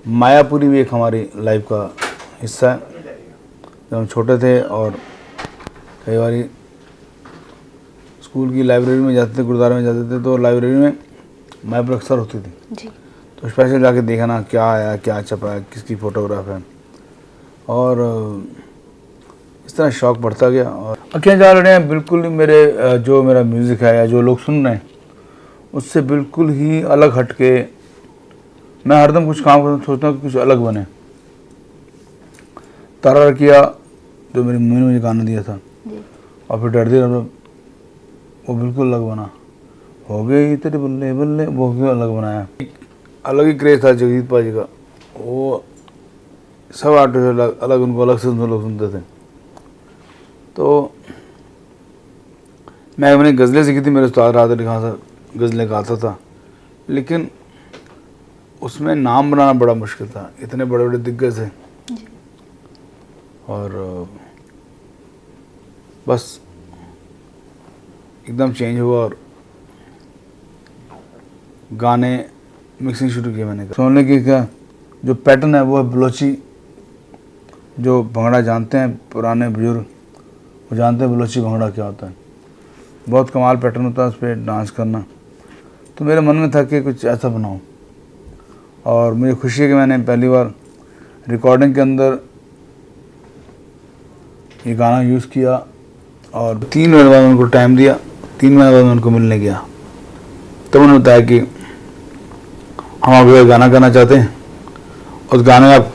मायापुरी भी एक हमारी लाइफ का हिस्सा है। जब हम छोटे थे और कई बार स्कूल की लाइब्रेरी में जाते थे, गुरुद्वारे में जाते थे, तो लाइब्रेरी में मायापुरी अक्सर होती थी जी। तो स्पेशल जाके देखना क्या आया, क्या छपा है, किसकी फ़ोटोग्राफ है, और इस तरह शौक़ बढ़ता गया। और अखियाँ जा रहे हैं बिल्कुल ही मेरे जो मेरा म्यूज़िक है या जो लोग सुन रहे हैं उससे बिल्कुल ही अलग हट के मैं हरदम कुछ काम करता सोचता हूँ कि कुछ अलग बने। तारा किया जो मेरी मम्मी ने मुझे गाना दिया था और फिर डर दिया वो बिल्कुल अलग बना। हो गई तेरे बल्ले बल्ले वो भी अलग बनाया। अलग ही क्रेज था जगजीत पाजी का। वो सब आर्टिस्ट अलग अलग, उनको अलग से लोग सुनते थे। तो मैं अपनी गज़लें सीखी थी, मेरे उस्ताद राहत अली खान से गज़लें गाता था, लेकिन उसमें नाम बनाना बड़ा मुश्किल था, इतने बड़े बड़े दिग्गज थे। और बस एकदम चेंज हुआ और गाने मिक्सिंग शुरू किया मैंने। सोने की क्या जो पैटर्न है वो है बलोची। जो भंगड़ा जानते हैं पुराने बुजुर्ग वो जानते हैं बलोची भंगड़ा क्या होता है। बहुत कमाल पैटर्न होता है उस पर डांस करना। तो मेरे मन में था कि कुछ ऐसा बनाऊं और मुझे खुशी है कि मैंने पहली बार रिकॉर्डिंग के अंदर ये गाना यूज़ किया और 3 महीने बाद उनको टाइम दिया। 3 महीने बाद मैं उनको मिलने गया तो उन्होंने बताया कि हम आपको गाना गाना चाहते हैं, उस गाने में आप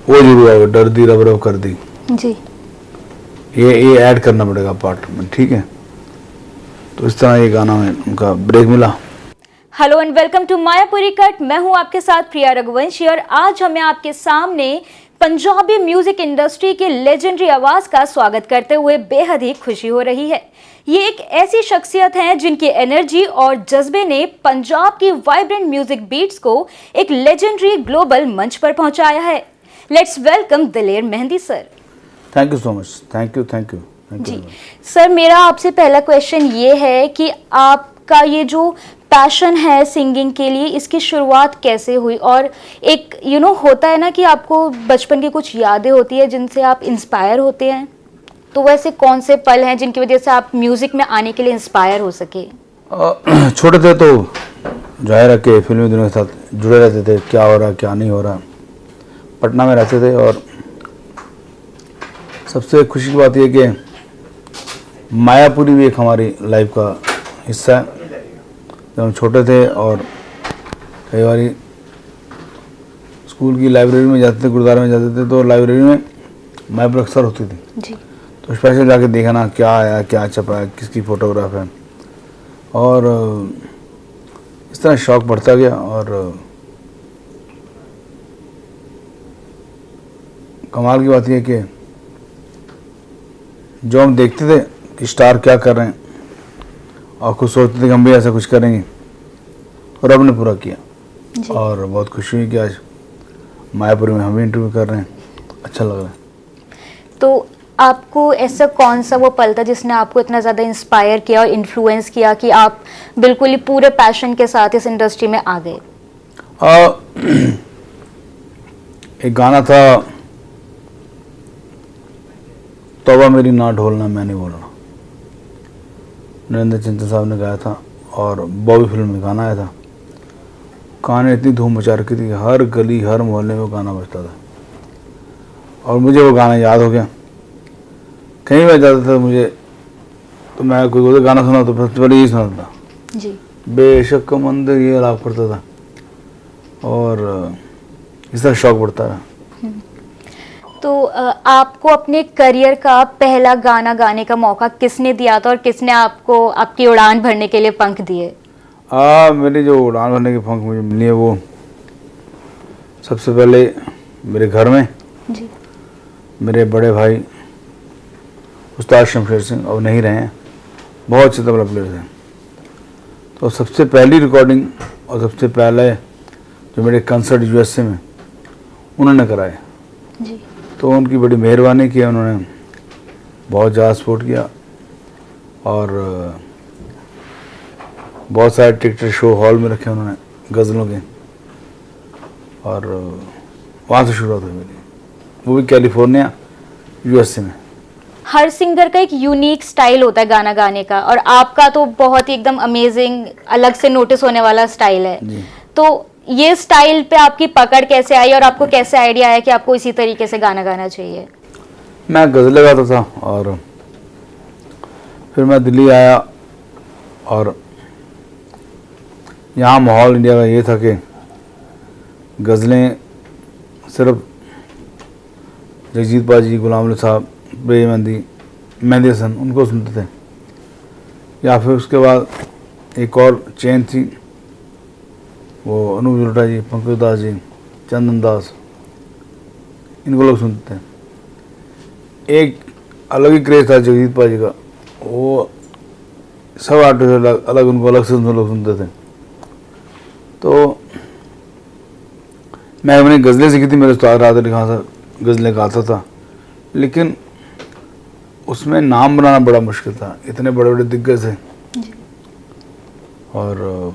वो जरूर आओगे, डर दी रब रब कर दी जी, ये ऐड करना पड़ेगा पार्ट में, ठीक है। तो इस तरह ये गाना में उनका ब्रेक मिला। Hello and welcome to Mayapuri cut. मैं हूं आपके साथ प्रिया रघुवंशी और आज हमें आपके सामने पंजाबी म्यूजिक इंडस्ट्री के लेजेंडरी आवाज का स्वागत करते हुए बेहद ही खुशी हो रही है। ये एक ऐसी शख्सियत हैं जिनकी एनर्जी और जज्बे ने पंजाब की वाइब्रेंट म्यूजिक बीट्स को एक लेजेंडरी ग्लोबल मंच पर पहुंचाया है। Let's welcome Daler Mehndi sir. Thank you so much. Thank you ji sir, मेरा आपसे पहला क्वेश्चन ये है कि आपका ये जो पैशन है सिंगिंग के लिए, इसकी शुरुआत कैसे हुई? और एक होता है ना कि आपको बचपन की कुछ यादें होती है जिनसे आप इंस्पायर होते हैं, तो वैसे कौन से पल हैं जिनकी वजह से आप म्यूजिक में आने के लिए इंस्पायर हो सके? छोटे थे तो जाहिर है कि फिल्मी दुनिया के साथ जुड़े रहते थे, क्या हो रहा क्या नहीं हो रहा। पटना में रहते थे और सबसे खुशी की बात यह कि मायापुरी भी एक हमारी लाइफ का हिस्सा है। जब हम छोटे थे और कई बार स्कूल की लाइब्रेरी में जाते थे, गुरुद्वारे में जाते थे, तो लाइब्रेरी में मायापुरी अक्सर होती थी जी। तो स्पेशल जाके देखना क्या आया, क्या छपा है, किसकी फ़ोटोग्राफ है, और इस तरह शौक़ बढ़ता गया। और कमाल की बात यह कि जो हम देखते थे कि स्टार क्या कर रहे हैं और खुद सोचते थे कि हम भी ऐसा कुछ करेंगे, और रब ने पूरा किया। और बहुत खुशी हुई कि आज मायापुरी में हम भी इंटरव्यू कर रहे हैं, अच्छा लग रहा है। तो आपको ऐसा कौन सा वो पल था जिसने आपको इतना ज़्यादा इंस्पायर किया और इन्फ्लुएंस किया कि आप बिल्कुल ही पूरे पैशन के साथ इस इंडस्ट्री में आ गए? एक गाना था, तौबा मेरी ना ढोलना मैं नहीं बोलना, नरेंद्र चिंतन साहब ने गाया था और बॉबी फिल्म में गाना आया था। गाने इतनी धूम मचा रखी थी, हर गली हर मोहल्ले में वो गाना बजता था और मुझे वो गाना याद हो गया। कहीं मैं जाता था मुझे तो मैं कोई गाना सुना तो सबसे पहले यही सुना था जी। बेशक मंदिर ये लाभ करता था और इस तरह शौक़ बढ़ता रहा। तो आपको अपने करियर का पहला गाना गाने का मौका किसने दिया था और किसने आपको आपकी उड़ान भरने के लिए पंख दिए? मेरी जो उड़ान भरने के पंख मुझे मिली है वो सबसे पहले मेरे घर में जी। मेरे बड़े भाई उस्ताद शमशेर सिंह, अब नहीं रहे हैं, बहुत अच्छे तबला प्लेयर थे। तो सबसे पहली रिकॉर्डिंग और सबसे पहले जो मेरे कंसर्ट यूएसए में उन्होंने कराए जी। तो उनकी बड़ी मेहरबानी की, उन्होंने बहुत ज़्यादा सपोर्ट किया और बहुत सारे टिकट शो हॉल में रखे उन्होंने गज़लों के। और वहाँ से शुरुआत हुई मेरी, वो भी कैलिफोर्निया यूएसए में। हर सिंगर का एक यूनिक स्टाइल होता है गाना गाने का, और आपका तो बहुत ही एकदम अमेजिंग, अलग से नोटिस होने वाला स्टाइल है। जी। तो ये स्टाइल पे आपकी पकड़ कैसे आई और आपको कैसे आइडिया आया कि आपको इसी तरीके से गाना गाना चाहिए? मैं गज़लें गाता था और फिर मैं दिल्ली आया और यहाँ माहौल इंडिया का ये था कि गज़लें सिर्फ जगजीत बाजी, गुलाम अली साहब, बेमेंदी, मेहंदी हसन, उनको सुनते थे, या फिर उसके बाद एक और चेन थी, वो अनूप जलोटा जी, पंकज दास जी, चंदन दास, इनको लोग सुनते थे। एक अलग ही क्रेज था जगजीत बाजी का, वो सब आर्टिस्ट अलग अलग, उनको अलग से लोग सुनते थे। तो मैं अपनी गज़लें सीखी थी, मेरे उस्ताद राहत अली खान से गज़लें गाता था, लेकिन उसमें नाम बनाना बड़ा मुश्किल था, इतने बड़े बड़े दिग्गज थे। और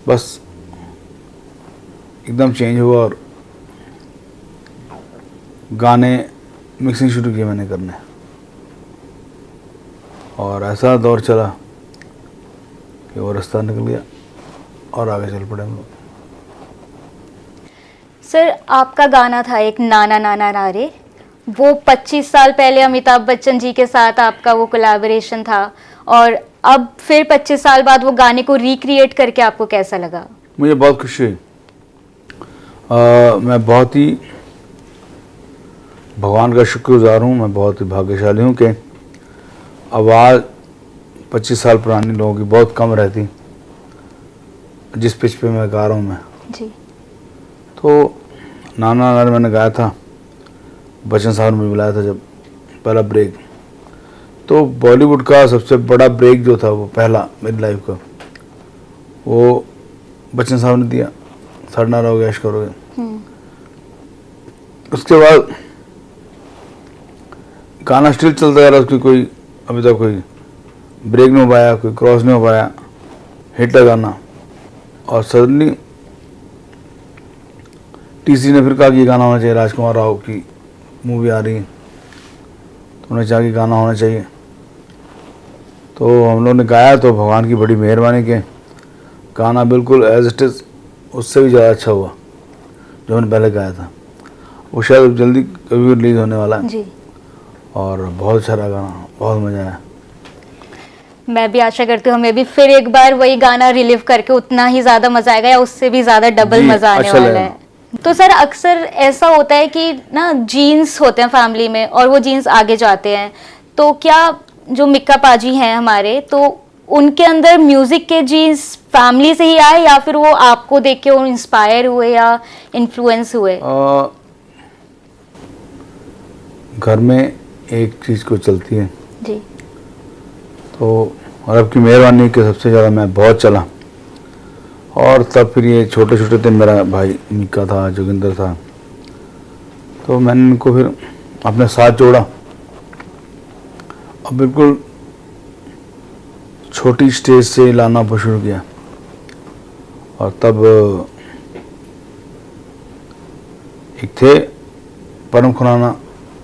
बस एकदम चेंज हुआ और गाने मिक्सिंग शुरू किए मैंने करने, और ऐसा दौर चला कि वो रास्ता निकल गया और आगे चल पड़े हम लोग। सर, आपका गाना था एक नाना नाना नारे, वो 25 साल पहले अमिताभ बच्चन जी के साथ आपका वो कोलैबोरेशन था, और अब फिर 25 साल बाद वो गाने को रिक्रिएट करके आपको कैसा लगा? मुझे बहुत खुशी हुई। मैं बहुत ही भगवान का शुक्रगुजार हूँ, मैं बहुत ही भाग्यशाली हूँ कि आवाज़ 25 साल पुरानी लोगों की बहुत कम रहती, जिस पिच पे मैं गा रहा हूँ मैं जी। तो नाना नाना मैंने गाया था, बच्चन साहब ने मुझे बुलाया था जब पहला ब्रेक, तो बॉलीवुड का सबसे बड़ा ब्रेक जो था वो पहला मेरी लाइफ का, वो बच्चन साहब ने दिया, सड़ना रहोगे ऐश करोगे। उसके बाद गाना स्टिल चलता जा रहा, उसकी कोई अभी तक कोई ब्रेक नहीं हो पाया, कोई क्रॉस नहीं हो पाया, हिट है गाना। और सडनली टीसी ने फिर कहा कि ये गाना होना चाहिए, राजकुमार राव की मूवी आ रही है, तो उन्होंने चाहा कि गाना होना चाहिए, तो हम लोगों ने गाया। तो भगवान की बड़ी मेहरबानी के गाना बिल्कुल एज इट इज़, उससे भी ज़्यादा अच्छा हुआ जो मैंने पहले गाया था। वो शायद जल्दी कभी रिलीज़ होने वाला है जी। और बहुत अच्छा रहा गाना, बहुत मज़ा आया। मैं भी आशा करती हूँ हमें भी फिर एक बार वही गाना रिलीव करके उतना ही ज़्यादा मज़ा आएगा, या उससे भी ज़्यादा डबल जी, मज़ा आने अच्छा वाला लगेगा। है। तो सर, अक्सर ऐसा होता है कि ना जीन्स होते हैं फैमिली में और वो जीन्स आगे जाते हैं, तो क्या जो मिक्का पाजी हैं हमारे, तो उनके अंदर म्यूजिक के जीन्स फैमिली से ही आए, या फिर वो आपको देख के वो इंस्पायर हुए या इन्फ्लुएंस हुए? घर में एक चीज़ को चलती है जी। तो, और आपकी मेहरबानी कि सबसे ज़्यादा मैं बहुत चला, और तब फिर ये छोटे छोटे थे, मेरा भाई मिक्का था, जोगिंदर था, तो मैंने इनको फिर अपने साथ जोड़ा और बिल्कुल छोटी स्टेज से लाना शुरू किया। और तब एक थे परम खुराना,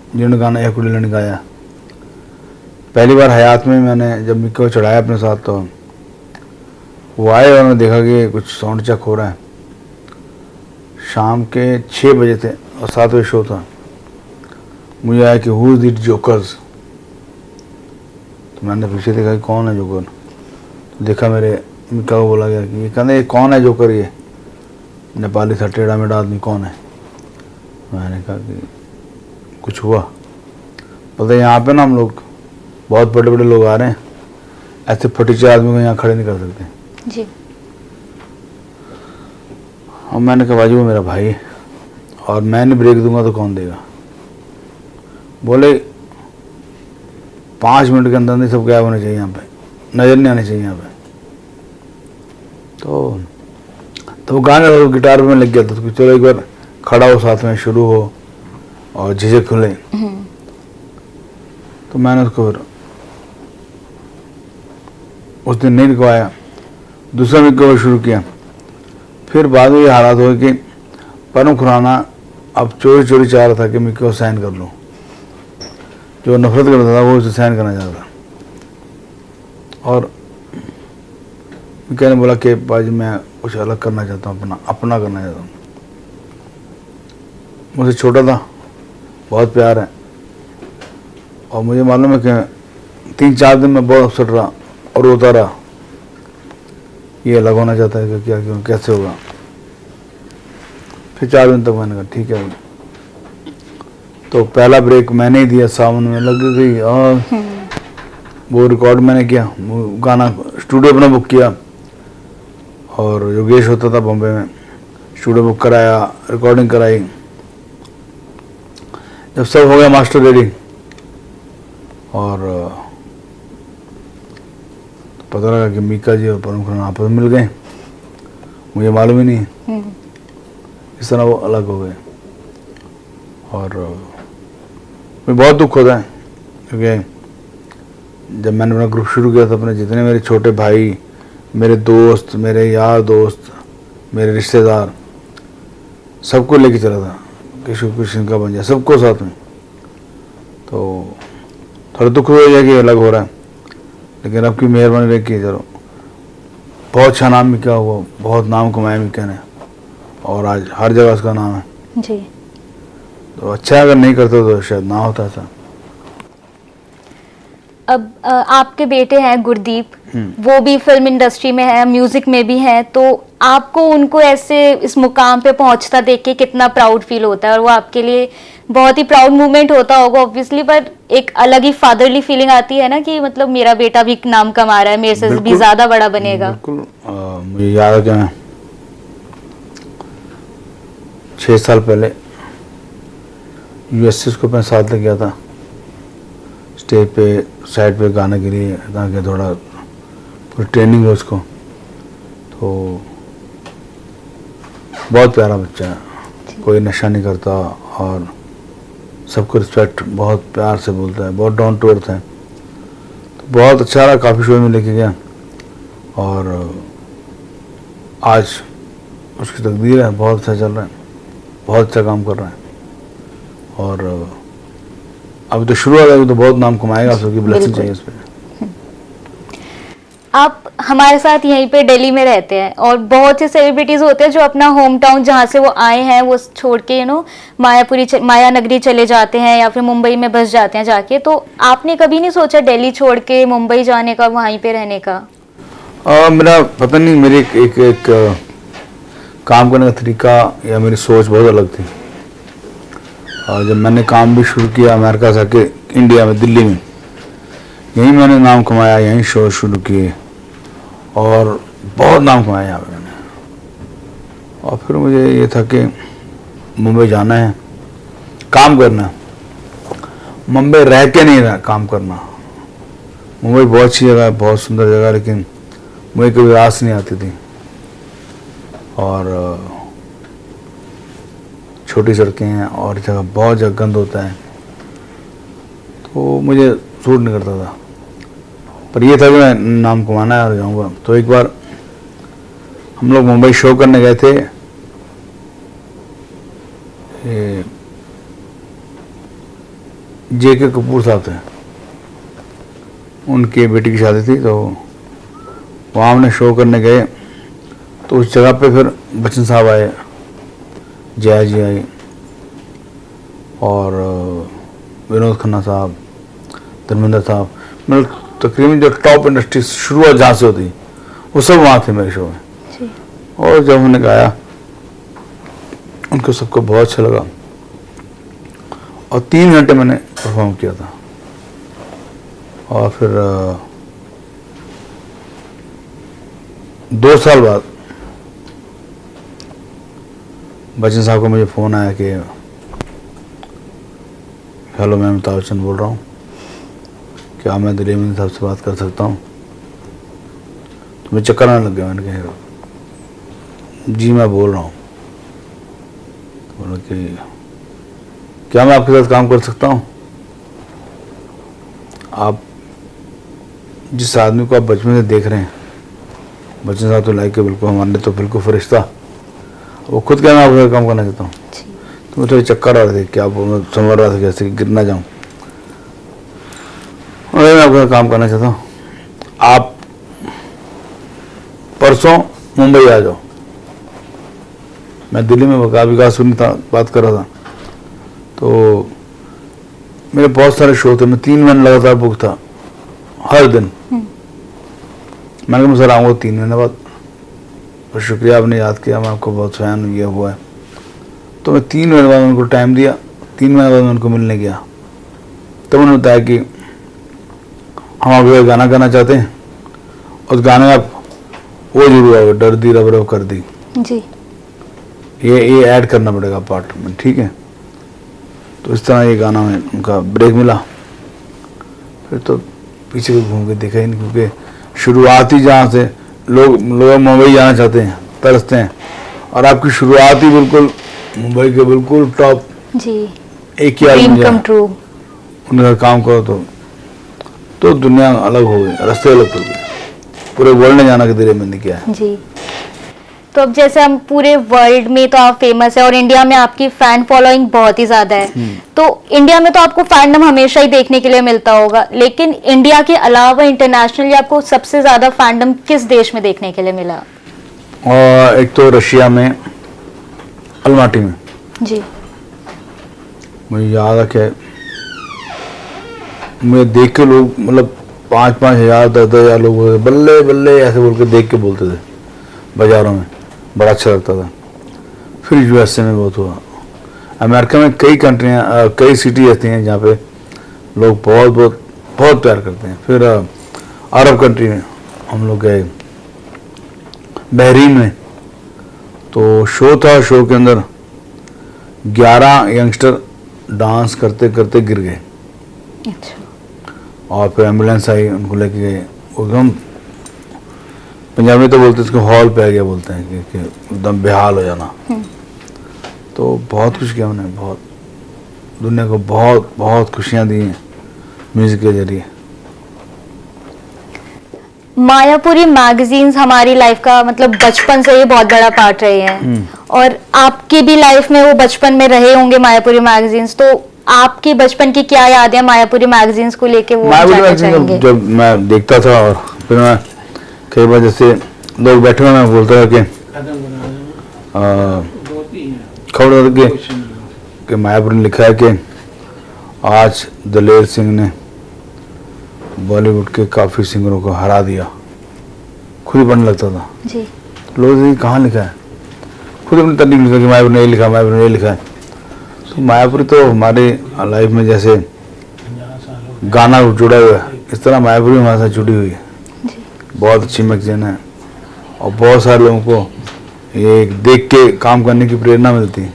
जिन्होंने गाना एक कुड़ी ने गाया। पहली बार हयात में मैंने जब मिक्का को चढ़ाया अपने साथ, तो वो आए और उन्होंने देखा कि कुछ साउंड चेक हो रहा है। शाम के 6 बजे थे और 7 बजे शो था। मुझे आया कि हु इज इट जोकर्स, तो मैंने पीछे देखा कि कौन है जोकर। तो देखा मेरे मिक्का को बोला गया कि ये कहने कौन है जोकर, ये नेपाली था, टेढ़ा मेढ़ा आदमी कौन है। मैंने कहा कि कुछ हुआ, बोलते यहाँ पे ना हम लोग बहुत बड़े बड़े लोग आ रहे हैं, ऐसे फटीचे आदमी को यहाँ खड़े नहीं कर सकते जी। और मैंने कहा बाजू वो मेरा भाई है और मैं नहीं ब्रेक दूंगा तो कौन देगा। बोले 5 मिनट के अंदर नहीं सब गायब होने चाहिए, यहाँ पे नजर नहीं आने चाहिए यहाँ पे। तो वो गाने और गिटार पे मैं लग गया था, तो चलो एक बार खड़ा हो, साथ में शुरू हो और झिझक खुले। तो मैंने उसको फिर उस दिन नहीं लिखवाया, दूसरा मिक्का शुरू किया। फिर बाद में ये हालात हुए कि परम खुराना अब चोरी चोरी चाह रहा था कि मैं क्यों साइन कर लूँ। जो नफरत करता था वो उसे साइन करना चाहता था। और कहने बोला कि बाजी मैं कुछ अलग करना चाहता हूँ, अपना करना चाहता हूँ। मुझसे छोटा था, बहुत प्यार है, और मुझे मालूम है कि 3-4 दिन में बहुत अपसेट रहा और रोता रहा। ये अलग होना चाहता है कि क्या क्यों कैसे होगा। फिर 4 दिन तक मैंने कहा ठीक है। तो पहला ब्रेक मैंने ही दिया, सावन में लग गई, और वो रिकॉर्ड मैंने किया, वो गाना स्टूडियो अपना बुक किया, और योगेश होता था बॉम्बे में, स्टूडियो बुक कराया, रिकॉर्डिंग कराई। जब सब हो गया मास्टर रेडी, और तो पता लगा कि मीका जी और परम खुराना आपस में मिल गए, मुझे मालूम ही नहीं। इस तरह वो अलग हो गए। और मुझे बहुत दुख होता है क्योंकि जब मैंने अपना ग्रुप शुरू किया था, अपने जितने मेरे छोटे भाई, मेरे दोस्त, मेरे यार दोस्त, मेरे रिश्तेदार, सबको लेके चला था कि कृष्ण का बन जाए, सबको साथ में। तो थोड़ा दुख हो जाए कि अलग हो रहा है, लेकिन अब की मेहरबानी रही कि चलो बहुत अच्छा नाम मिका हुआ, बहुत नाम कमाया मिका ने, और आज हर जगह उसका नाम है जी। तो अच्छा अगर नहीं करते तो शायद ना होता ऐसा। अब आपके बेटे हैं गुरदीप, वो भी फिल्म इंडस्ट्री में है, म्यूजिक में भी है, तो आपको उनको ऐसे इस मुकाम पे पहुंचता देख के कितना प्राउड फील होता है? और वो आपके लिए बहुत ही प्राउड मूवमेंट होता होगा ऑब्वियसली, पर एक अलग ही फादरली फीलिंग आती है ना कि मतलब मेरा बेटा भी नाम कमा रहा है, मेरे से भी ज्यादा बड़ा बनेगा। बिल्कुल। मुझे याद है कि मैं 6 साल पहले यूएसएस को मैं साथ ले गया था स्टेज पे, साइड पे गाने के लिए, ताकि थोड़ा पूरी ट्रेनिंग हो उसको। तो बहुत प्यारा बच्चा है, कोई नशा नहीं करता, और सबको रिस्पेक्ट, बहुत प्यार से बोलता है, बहुत डाउन टू अर्थ है। तो बहुत अच्छा रहा, काफ़ी शो में लेके गया, और आज उसकी तकदीर है, बहुत अच्छा चल रहा है, बहुत अच्छा काम कर रहा है। और अभी तो शुरू हो गया, तो बहुत नाम कमाएगा, उसकी ब्लेसिंग चाहिए उस पर। आप हमारे साथ यहीं पे दिल्ली में रहते हैं, और बहुत से सेलिब्रिटीज होते हैं जो अपना होम टाउन जहाँ से वो आए हैं वो छोड़ के माया नगरी चले जाते हैं, या फिर मुंबई में बस जाते हैं जाके। तो आपने कभी नहीं सोचा दिल्ली छोड़ के मुंबई जाने का, वहीं पे रहने का? मेरा पता नहीं, मेरी एक काम करने का तरीका या मेरी सोच बहुत अलग थी। और जब मैंने काम भी शुरू किया अमेरिका से आके इंडिया में, दिल्ली में, यहीं मैंने नाम कमाया, यहीं शो शुरू किए, और बहुत नाम कमाया यहाँ पे मैंने। और फिर मुझे ये था कि मुंबई जाना है, काम करना है, मुंबई रह के नहीं रहा काम करना। मुंबई बहुत अच्छी जगह है, बहुत सुंदर जगह है, लेकिन मुझे कभी आस नहीं आती थी, और छोटी सड़कें हैं, और जगह बहुत जगह गंद होता है, तो मुझे सूट नहीं करता था। पर ये था कि मैं नाम कमाना है और जाऊँगा। तो एक बार हम लोग मुंबई शो करने गए थे, JK कपूर साहब थे, उनके बेटी की शादी थी, तो वहाँ हमने शो करने गए। तो उस जगह पे फिर बच्चन साहब आए, जया जी आई, और विनोद खन्ना साहब, धर्मेंद्र साहब, मतलब तकरीबन जो टॉप इंडस्ट्री शुरुआत जहाँ से होती वो सब वहाँ थे मेरे शो में। और जब हमने गाया, उनको सबको बहुत अच्छा लगा, और 3 घंटे मैंने परफॉर्म किया था। और फिर 2 साल बाद बच्चन साहब को मुझे फ़ोन आया कि हेलो, मैं अमिताभ बच्चन बोल रहा हूँ, क्या मैं दिलीप साहब से बात कर सकता हूँ? तो मुझे चक्कर आने लग गया। मैंने कहा जी मैं बोल रहा हूँ। तो बोला कि क्या मैं आपके साथ काम कर सकता हूँ? आप जिस आदमी को आप बचपन से देख रहे हैं, बच्चन साहब तो लाइक के बिल्कुल, हमारे तो बिल्कुल फरिश्ता, वो खुद कहना आपका काम करना चाहता हूँ। जी तो मुझे थोड़ी चक्कर आ रही थी, क्या मैं संभल रहा था कैसे कि गिर ना जाऊँ। और मैं आपका काम करना चाहता हूँ, आप परसों मुंबई आ जाओ। मैं दिल्ली में काफ़ी विकास था, बात कर रहा था, तो मेरे बहुत सारे शो थे, मैं 3 महीने लगातार बुक था हर दिन। मैंने कहा मैं सर आऊँगा 3 महीने बाद, और शुक्रिया आपने याद किया, मैं आपको बहुत फैन ये हुआ है। तो मैं 3 महीने बाद उनको टाइम दिया, 3 महीने बाद मैं उनको मिलने गया। तो उन्होंने बताया कि हम आपके गाना गाना चाहते हैं, उस गाने में आप वो जरूर आओगे, डर दी रब रब कर दी, जी ये ऐड करना पड़ेगा पार्ट में, ठीक है। तो इस तरह ये गाना में उनका ब्रेक मिला। फिर तो पीछे को घूम के देखा ही नहीं, क्योंकि शुरुआत ही जहाँ से लोग मुंबई जाना चाहते हैं, तरसते हैं, और आपकी शुरुआत ही बिल्कुल मुंबई के बिल्कुल टॉप जी एक ही ड्रीम आदमी कम ट्रू। उनके साथ काम करो तो दुनिया अलग हो गई, रास्ते अलग हो गए, पूरे वर्ल्ड ने जाना कि तेरे मैंने किया है। जी तो अब जैसे हम पूरे वर्ल्ड में तो आप फेमस है और इंडिया में आपकी फैन फॉलोइंग बहुत ही ज्यादा है, तो इंडिया में तो आपको फैंडम हमेशा ही देखने के लिए मिलता होगा, लेकिन इंडिया के अलावा इंटरनेशनली आपको सबसे ज्यादा फैंडम किस देश में देखने के लिए मिला? और एक तो रशिया में, अलमाटी में, जी मुझे याद है कि मुझे देख के लोग मतलब 5-5 हज़ार 10-10 हज़ार लोग बोलते थे, बल्ले बल्ले ऐसे बोल के देख के बोलते थे बाजारों में, बड़ा अच्छा लगता था। फिर यूएसए में बहुत हुआ, अमेरिका में कई कंट्रियाँ, कई सिटी ऐसी हैं जहाँ पे लोग बहुत बहुत बहुत प्यार करते हैं। फिर अरब कंट्री में हम लोग गए, बहरीन में, तो शो था, शो के अंदर 11 यंगस्टर डांस करते करते गिर गए, अच्छा और फिर एम्बुलेंस आई, उनको लेके गए। एकदम पंजाबी में तो बोलते हैं इसको हॉल पे आ गया बोलते हैं कि एकदम बेहाल हो जाना। तो बहुत कुछ किया उन्होंने, बहुत दुनिया को बहुत बहुत खुशियाँ दी हैं म्यूजिक के जरिए। मायापुरी मैगजीन्स हमारी लाइफ का मतलब बचपन से ही बहुत बड़ा पार्ट रहे हैं, और आपकी भी लाइफ में वो बचपन में रहे होंगे मायापुरी मैगजीन्स, तो आपकी बचपन की क्या यादें हैं मायापुरी मैगजीन्स को लेके वो जानना चाहेंगे? जब मैं देखता था, और फिर मैं कई बार जैसे लोग बैठे हुए, मैं बोलता था कि खबर कि मायापुरी ने लिखा है कि आज दलेर सिंह ने बॉलीवुड के काफ़ी सिंगरों को हरा दिया। खुद ही पढ़ने लगता था जी, लोग कहाँ लिखा है, खुद अपनी तारीफ लिखा कि मायापुरी ने ये लिखा, मायापुरी ने ये लिखा है। तो मायापुरी तो हमारे लाइफ में जैसे गाना जुड़ा हुआ है, इस तरह मायापुरी हमारे साथ जुड़ी हुई है। बहुत अच्छी मैगजीन है, और बहुत सारे लोगों को ये देख के काम करने की प्रेरणा मिलती है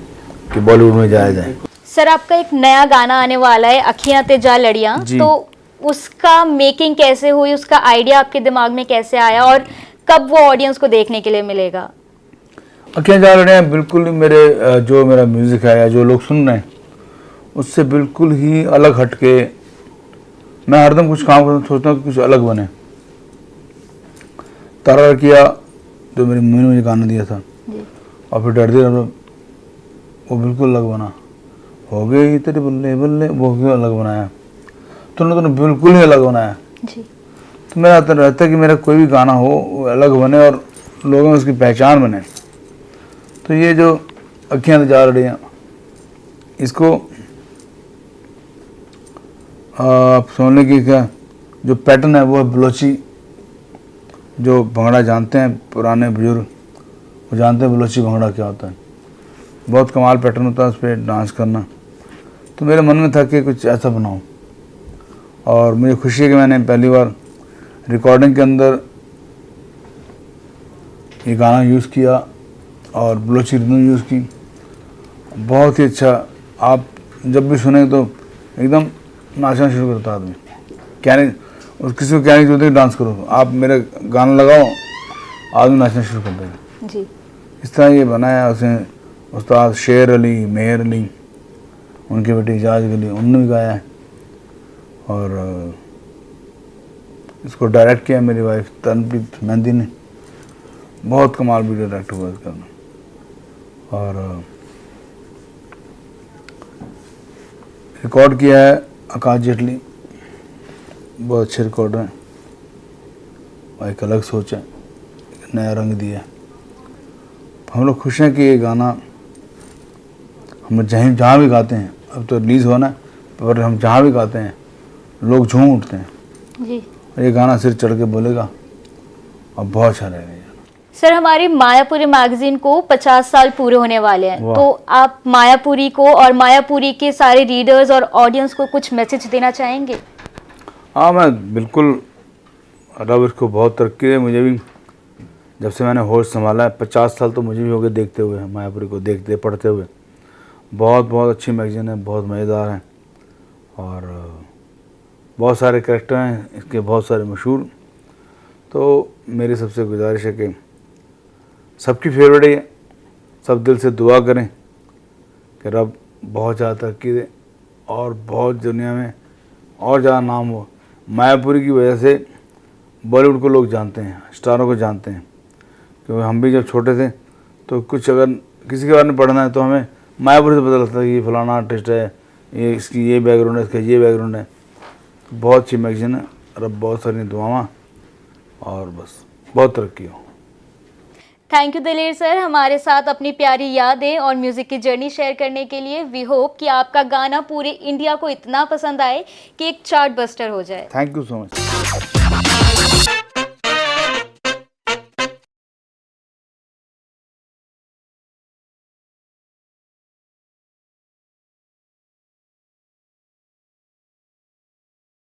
कि बॉलीवुड में जाया जाए। सर आपका एक नया गाना आने वाला है, अखियां ते जा लड़ियां, तो उसका मेकिंग कैसे हुई, उसका आइडिया आपके दिमाग में कैसे आया, और कब वो ऑडियंस को देखने के लिए मिलेगा? अखियां जा लड़ियां बिल्कुल मेरे जो मेरा म्यूजिक है या जो लोग सुन रहे हैं उससे बिल्कुल ही अलग हटके, मैं हरदम कुछ काम करता सोचता हूँ कि कुछ अलग बने। तारा किया जो मेरी मम्मी ने मुझे गाना दिया था, और फिर डर दिया वो बिल्कुल अलग बना, हो गई तेरे बल्ले बल्ले वो भी अलग बनाया, तुमने बिल्कुल ही अलग बनाया जी। तो मेरा रहता है कि मेरा कोई भी गाना हो वो अलग बने और लोगों में उसकी पहचान बने। तो ये जो अखियां जा रही हैं, इसको आप समझने की क्या जो पैटर्न है वो है बलोची। जो भंगड़ा जानते हैं पुराने बुजुर्ग, वो जानते हैं बलोची भंगड़ा क्या होता है। बहुत कमाल पैटर्न होता है उस पर डांस करना। तो मेरे मन में था कि कुछ ऐसा बनाऊं, और मुझे खुशी है कि मैंने पहली बार रिकॉर्डिंग के अंदर ये गाना यूज़ किया और बलोची रिदम यूज़ की। बहुत ही अच्छा, आप जब भी सुने तो एकदम नाचना शुरू करता आदमी। क्या नहीं, और किसी को क्या नहीं जरूरत है डांस करो, आप मेरा गाना लगाओ आदमी नाचना शुरू कर देगा जी। इस तरह ये बनाया उसने उस्ताद शेर अली, मेहर अली, उनके बेटे इजाज अली, उन्होंने भी गाया है। और इसको डायरेक्ट किया मेरी वाइफ तनप्रीत मेहंदी ने। बहुत कमाल वीडियो डायरेक्ट हुआ इसका, और रिकॉर्ड किया है आकाश जेटली, बहुत अच्छे रिकॉर्ड हैं और एक अलग सोच है, एक नया रंग दिया है। हम लोग खुश हैं कि ये गाना हम जहाँ भी गाते हैं, अब तो रिलीज़ होना है, पर हम जहाँ भी गाते हैं लोग झूम उठते हैं जी और ये गाना सिर चढ़ के बोलेगा और बहुत अच्छा रहेगा ये गाना। सर, हमारी मायापुरी मैगजीन को 50 साल पूरे होने वाले हैं, वाह। तो आप मायापुरी को और मायापुरी के सारे रीडर्स और ऑडियंस को कुछ मैसेज देना चाहेंगे? हाँ, मैं बिल्कुल, रब इसको बहुत तरक्की है। मुझे भी जब से मैंने होश संभाला है, 50 साल तो मुझे भी हो गए देखते हुए, मायापुरी को देखते पढ़ते हुए। बहुत बहुत अच्छी मैगजीन है, बहुत मज़ेदार है और बहुत सारे कैरेक्टर हैं इसके, बहुत सारे मशहूर। तो मेरी सबसे गुजारिश है कि सबकी फेवरेट है, सब दिल से दुआ करें कि रब बहुत ज़्यादा तरक्की दे और बहुत दुनिया में और ज़्यादा नाम हो। मायापुरी की वजह से बॉलीवुड को लोग जानते हैं, स्टारों को जानते हैं, क्योंकि हम भी जब छोटे थे तो कुछ अगर किसी के बारे में पढ़ना है तो हमें मायापुरी से पता लगता है कि ये फलाना आर्टिस्ट है, ये इसकी ये बैकग्राउंड है, इसका ये बैकग्राउंड है। तो बहुत अच्छी मैगजीन है, रब बहुत सारी दुआवां और बस बहुत तरक्की हो। थैंक यू दिलेर सर, हमारे साथ अपनी प्यारी यादें और म्यूजिक की जर्नी शेयर करने के लिए। वी होप कि आपका गाना पूरे इंडिया को इतना पसंद आए कि एक चार्ट बस्टर हो जाए। Thank you so much.